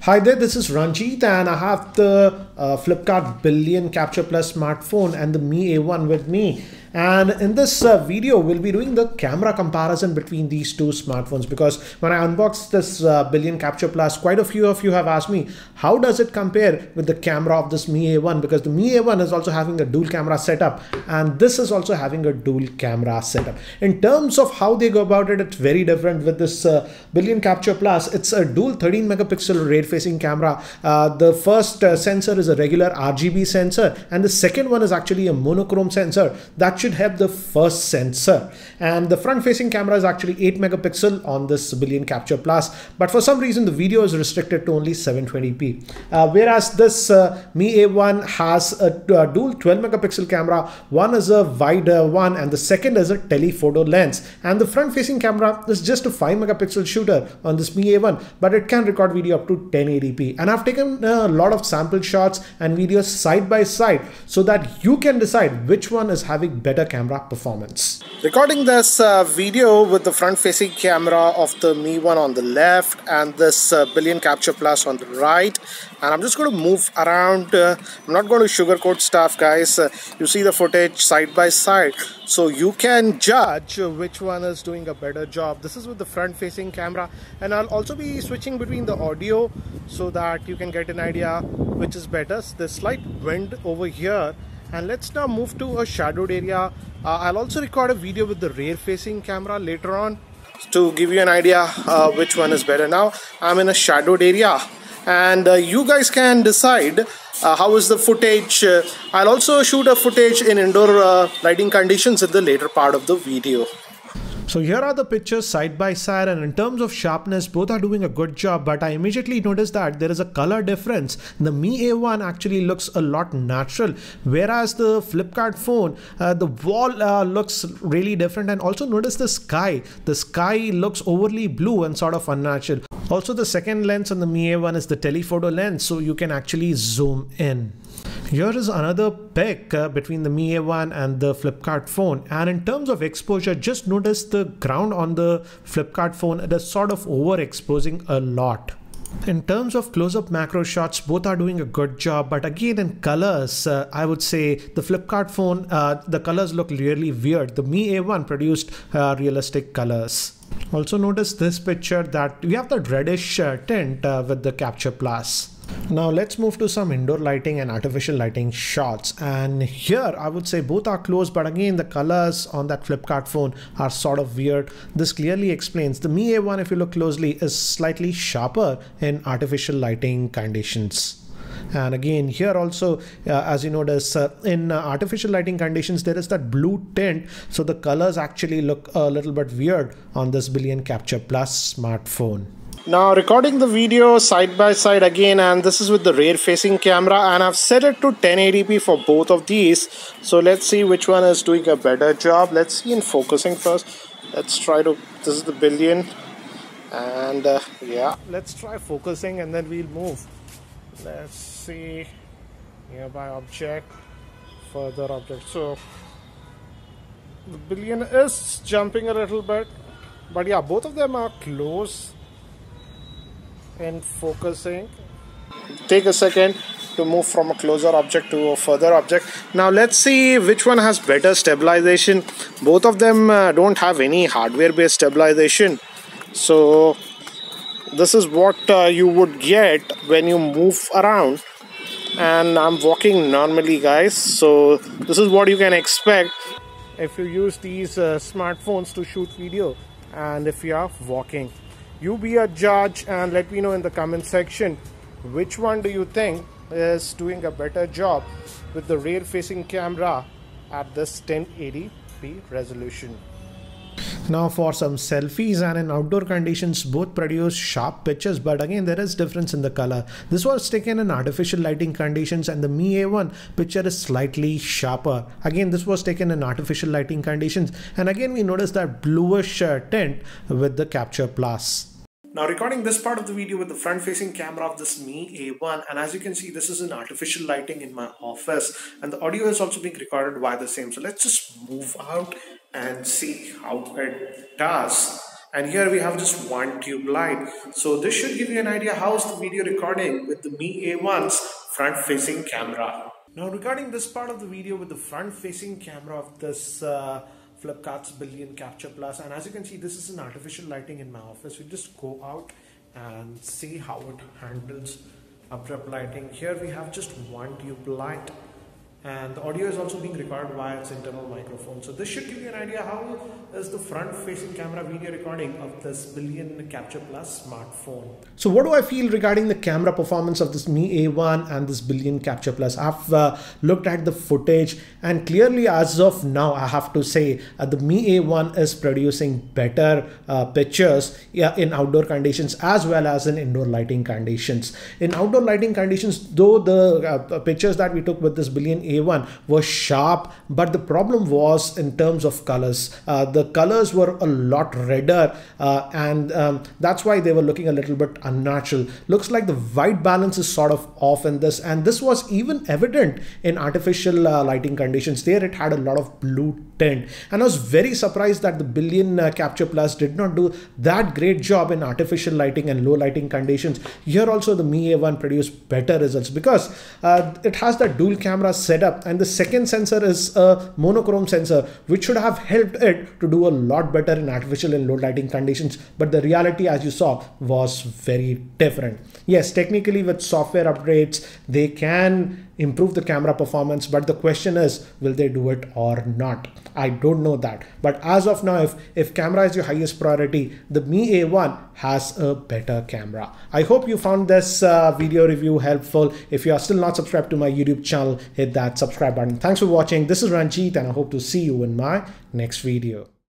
Hi there, this is Ranjit and I have the Flipkart Billion Capture Plus smartphone and the Mi A1 with me. And in this video, we'll be doing the camera comparison between these two smartphones, because when I unboxed this Billion Capture Plus, quite a few of you have asked me, how does it compare with the camera of this Mi A1? Because the Mi A1 is also having a dual camera setup and this is also having a dual camera setup. In terms of how they go about it, it's very different. With this Billion Capture Plus, it's a dual 13 megapixel rear-facing camera. The first sensor is a regular RGB sensor and the second one is actually a monochrome sensor that should help the first sensor. And the front-facing camera is actually 8 megapixel on this Billion Capture Plus, but for some reason the video is restricted to only 720p. Whereas this Mi A1 has a dual 12 megapixel camera. One is a wide one and the second is a telephoto lens, and the front-facing camera is just a 5 megapixel shooter on this Mi A1, but it can record video up to 1080p. And I've taken a lot of sample shots and videos side by side so that you can decide which one is having better camera performance. Recording this video with the front-facing camera of the Mi 1 on the left and this Billion Capture Plus on the right, and I'm just going to move around. I'm not going to sugarcoat stuff, guys. You see the footage side by side, so you can judge which one is doing a better job. This is with the front-facing camera, and I'll also be switching between the audio so that you can get an idea which is better. There's slight wind over here, and let's now move to a shadowed area. I'll also record a video with the rear-facing camera later on to give you an idea which one is better. Now I'm in a shadowed area, and you guys can decide how is the footage. I'll also shoot a footage in indoor lighting conditions in the later part of the video. So here are the pictures side by side, and in terms of sharpness, both are doing a good job, but I immediately noticed that there is a color difference. The Mi A1 actually looks a lot natural, whereas the Flipkart phone, the wall looks really different. And also notice the sky. The sky looks overly blue and sort of unnatural. Also, the second lens on the Mi A1 is the telephoto lens, so you can actually zoom in. Here is another pic between the Mi A1 and the Flipkart phone, and in terms of exposure, just notice the ground on the Flipkart phone. It is sort of overexposing a lot. In terms of close-up macro shots, both are doing a good job, but again in colors, I would say the Flipkart phone, the colors look really weird. The Mi A1 produced realistic colors. Also notice this picture that we have the reddish tint with the Capture Plus. Now let's move to some indoor lighting and artificial lighting shots, and here I would say both are close, but again the colors on that Flipkart phone are sort of weird. This clearly explains the Mi A1, if you look closely, is slightly sharper in artificial lighting conditions. And again here also, as you notice, in artificial lighting conditions there is that blue tint, so the colors actually look a little bit weird on this Billion Capture Plus smartphone. Now recording the video side by side again, and this is with the rear facing camera, and I've set it to 1080p for both of these. So let's see which one is doing a better job. Let's see in focusing first. Let's try to, this is the Billion, and yeah, let's try focusing and then we'll move. Let's see, nearby object, further object. So the Billion is jumping a little bit, but yeah, both of them are close in focusing. Take a second to move from a closer object to a further object. Now let's see which one has better stabilization. Both of them don't have any hardware based stabilization, so this is what you would get when you move around. And I'm walking normally, guys, so this is what you can expect if you use these smartphones to shoot video and if you are walking. You be a judge and let me know in the comment section which one do you think is doing a better job with the rear facing camera at this 1080p resolution. Now for some selfies, and in outdoor conditions both produce sharp pictures, but again there is difference in the color. This was taken in artificial lighting conditions and the Mi A1 picture is slightly sharper. Again this was taken in artificial lighting conditions, and again we notice that bluish tint with the Capture Plus. Now recording this part of the video with the front facing camera of this Mi A1, and as you can see this is an artificial lighting in my office, and the audio is also being recorded by the same. So let's just move out and see how it does. And here we have just one tube light. So this should give you an idea how's the video recording with the Mi A1's front-facing camera. Now regarding this part of the video with the front-facing camera of this Flipkart's Billion Capture Plus, and as you can see, this is an artificial lighting in my office. We just go out and see how it handles abrupt lighting. Here we have just one tube light, and the audio is also being recorded via its internal microphone. So this should give you an idea how is the front-facing camera video recording of this Billion Capture Plus smartphone. So what do I feel regarding the camera performance of this Mi A1 and this Billion Capture Plus? I've looked at the footage, and clearly as of now, I have to say the Mi A1 is producing better pictures in outdoor conditions as well as in indoor lighting conditions. In outdoor lighting conditions, though the pictures that we took with this Billion A1 was sharp, but the problem was in terms of colors. The colors were a lot redder, and that's why they were looking a little bit unnatural. Looks like the white balance is sort of off in this, and this was even evident in artificial lighting conditions. There it had a lot of blue tint, and I was very surprised that the Billion Capture Plus did not do that great job in artificial lighting and low lighting conditions. Here also the Mi A1 produced better results because it has that dual camera setup, and the second sensor is a monochrome sensor, which should have helped it to do a lot better in artificial and low lighting conditions. But the reality, as you saw, was very different. Yes, technically with software upgrades, they can improve the camera performance, but the question is, will they do it or not? I don't know that. But as of now, if camera is your highest priority, the Mi A1 has a better camera. I hope you found this video review helpful. If you are still not subscribed to my YouTube channel, hit that subscribe button. Thanks for watching. This is Ranjit, and I hope to see you in my next video.